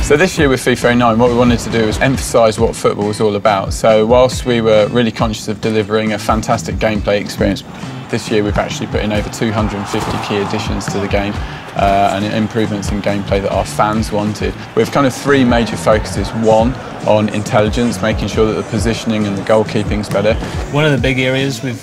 So this year with FIFA 09, what we wanted to do was emphasise what football was all about. So whilst we were really conscious of delivering a fantastic gameplay experience, this year we've actually put in over 250 key additions to the game and improvements in gameplay that our fans wanted. We've kind of three major focuses. One, on intelligence, making sure that the positioning and the goalkeeping is better. One of the big areas we've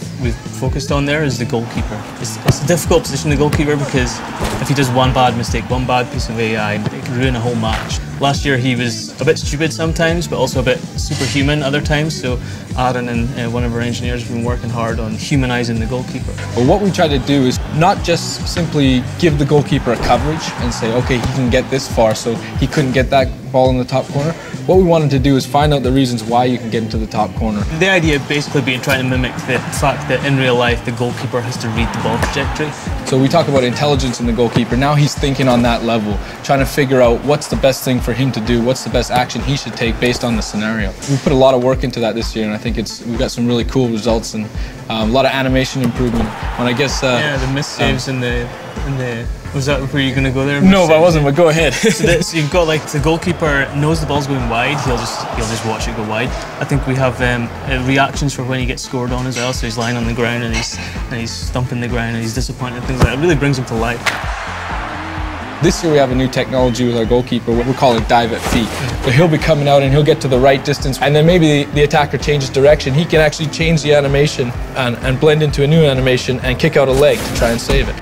focused on there is the goalkeeper. It's a difficult position, the goalkeeper, because if he does one bad mistake, one bad piece of AI, it can ruin a whole match. Last year he was a bit stupid sometimes, but also a bit superhuman other times, so Aaron and one of our engineers have been working hard on humanising the goalkeeper. Well, what we try to do is not just simply give the goalkeeper a coverage and say, okay, he can get this far, so he couldn't get that ball in the top corner. What we wanted to do is find out the reasons why you can get into the top corner. The idea basically being trying to mimic the fact that in real life the goalkeeper has to read the ball trajectory. So we talk about intelligence in the goalkeeper. Now he's thinking on that level, trying to figure out what's the best thing for him to do, what's the best action he should take based on the scenario. We put a lot of work into that this year, and I think we've got some really cool results and a lot of animation improvement. And I guess yeah, the miss saves in the was that where you're going to go there? No, but I wasn't, but go ahead. So you've got, like, the goalkeeper knows the ball's going wide, he'll just watch it go wide. I think we have reactions for when he gets scored on as well, so he's lying on the ground and he's stumping the ground and he's disappointed and things like that. It really brings him to life. This year we have a new technology with our goalkeeper, what we call it dive at feet. So he'll be coming out and he'll get to the right distance, and then maybe the attacker changes direction. He can actually change the animation and blend into a new animation and kick out a leg to try and save it.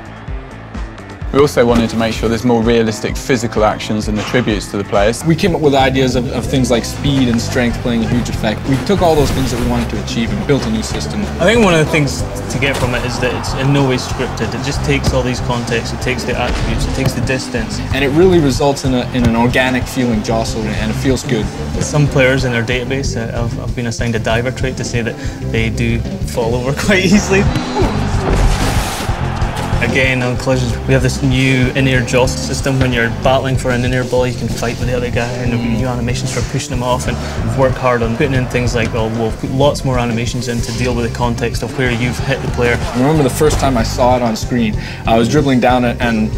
We also wanted to make sure there's more realistic physical actions and attributes to the players. We came up with ideas of things like speed and strength playing a huge effect. We took all those things that we wanted to achieve and built a new system. I think one of the things to get from it is that it's in no way scripted. It just takes all these contexts, it takes the attributes, it takes the distance. And it really results in an organic feeling jostle, and it feels good. Some players in their database have been assigned a diver trait to say that they do fall over quite easily. Again, on collisions, we have this new in-air jostle system. When you're battling for an in-air ball, you can fight with the other guy, and there'll be new animations for pushing them off. And we've worked hard on putting in things like, well, we'll put lots more animations in to deal with the context of where you've hit the player. I remember the first time I saw it on screen, I was dribbling down it, and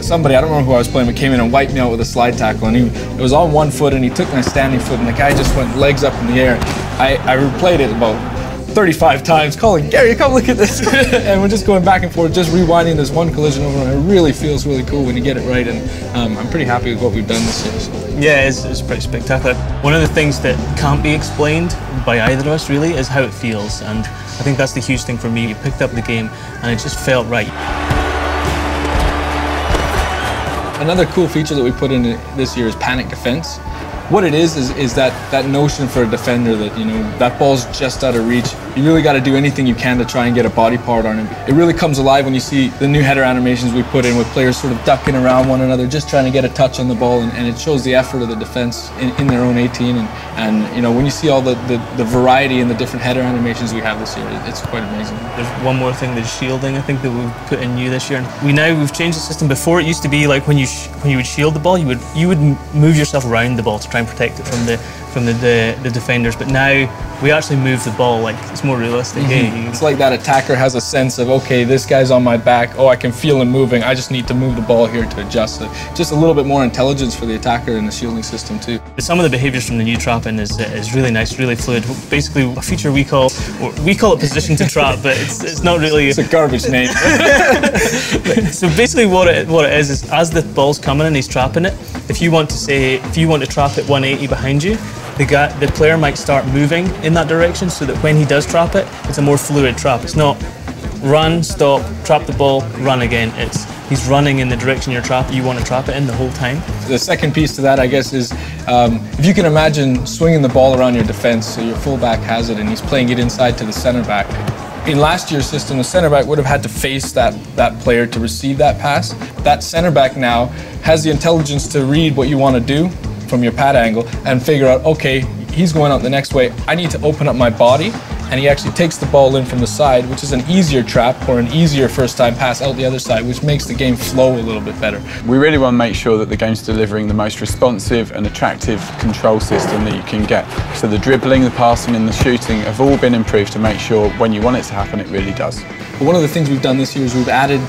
somebody, I don't remember who I was playing, but came in and wiped me out with a slide tackle, and it was on one foot, and he took my standing foot, and the guy just went legs up in the air. I replayed it about 35 times, calling, Gary, come look at this. And we're just going back and forth, just rewinding this one collision over, and it really feels really cool when you get it right, and I'm pretty happy with what we've done this year. So. Yeah, it's pretty spectacular. One of the things that can't be explained by either of us really is how it feels, and I think that's the huge thing for me. You picked up the game and it just felt right. Another cool feature that we put in this year is panic defense. What it is that notion for a defender that, you know, that ball's just out of reach. You really got to do anything you can to try and get a body part on it. It really comes alive when you see the new header animations we put in with players sort of ducking around one another, just trying to get a touch on the ball, and it shows the effort of the defense in their own 18. And you know, when you see all the variety and the different header animations we have this year, it's quite amazing. There's one more thing, the shielding, I think, that we've put in new this year. We've changed the system. Before, it used to be like when you would shield the ball, you would move yourself around the ball to try and protect it from the defenders, but now we actually move the ball, like, it's more realistic. It's like that attacker has a sense of, okay, this guy's on my back, oh, I can feel him moving, I just need to move the ball here to adjust it. Just a little bit more intelligence for the attacker in the shielding system too. Some of the behaviours from the new trapping is really nice, really fluid. Basically, a feature we call it position to trap, but it's not really. It's a garbage name. So basically what it is as the ball's coming and he's trapping it, if you want to trap it 180 behind you, the player might start moving in that direction, so that when he does trap it, it's a more fluid trap. It's not run, stop, trap the ball, run again. He's running in the direction you want to trap it in the whole time. The second piece to that, I guess, is if you can imagine swinging the ball around your defense, so your fullback has it and he's playing it inside to the center back. In last year's system, the center back would have had to face that player to receive that pass. That center back now has the intelligence to read what you want to do from your pad angle and figure out, okay, he's going out the next way, I need to open up my body, and he actually takes the ball in from the side, which is an easier trap or an easier first time pass out the other side, which makes the game flow a little bit better. We really want to make sure that the game's delivering the most responsive and attractive control system that you can get. So the dribbling, the passing and the shooting have all been improved to make sure when you want it to happen, it really does. But one of the things we've done this year is we've added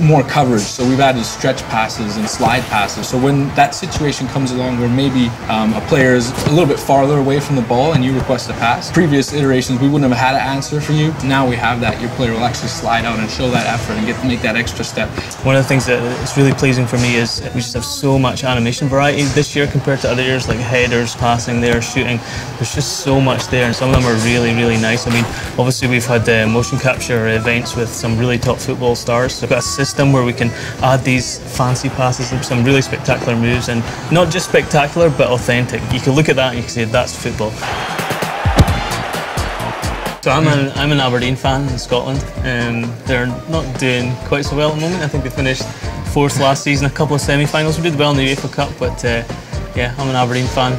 more coverage. So we've added stretch passes and slide passes. So when that situation comes along where maybe a player is a little bit farther away from the ball and you request a pass, previous iterations we wouldn't have had an answer for you. Now we have that. Your player will actually slide out and show that effort and make that extra step. One of the things that is really pleasing for me is we just have so much animation variety this year compared to other years, like headers, passing there, shooting. There's just so much there, and some of them are really, really nice. I mean, obviously we've had motion capture events with some really top football stars. So we've got a system where we can add these fancy passes and some really spectacular moves, and not just spectacular, but authentic. You can look at that and you can say that's football. So I'm an Aberdeen fan in Scotland. They're not doing quite so well at the moment. I think they finished 4th last season, a couple of semi-finals. We did well in the UEFA Cup, but yeah, I'm an Aberdeen fan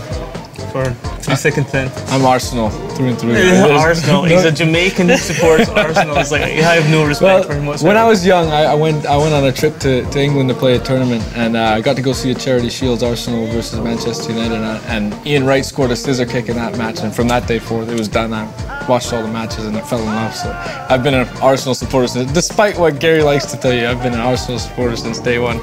through thick and thin. I'm Arsenal through and through. Arsenal. He's a Jamaican who supports Arsenal. It's like, I have no respect for him whatsoever. When I was young, I went on a trip to England to play a tournament, and I got to go see a Charity Shields, Arsenal versus Manchester United, and Ian Wright scored a scissor kick in that match, and from that day forth it was done. I watched all the matches and I fell in love. So I've been an Arsenal supporter since, despite what Gary likes to tell you, I've been an Arsenal supporter since day one.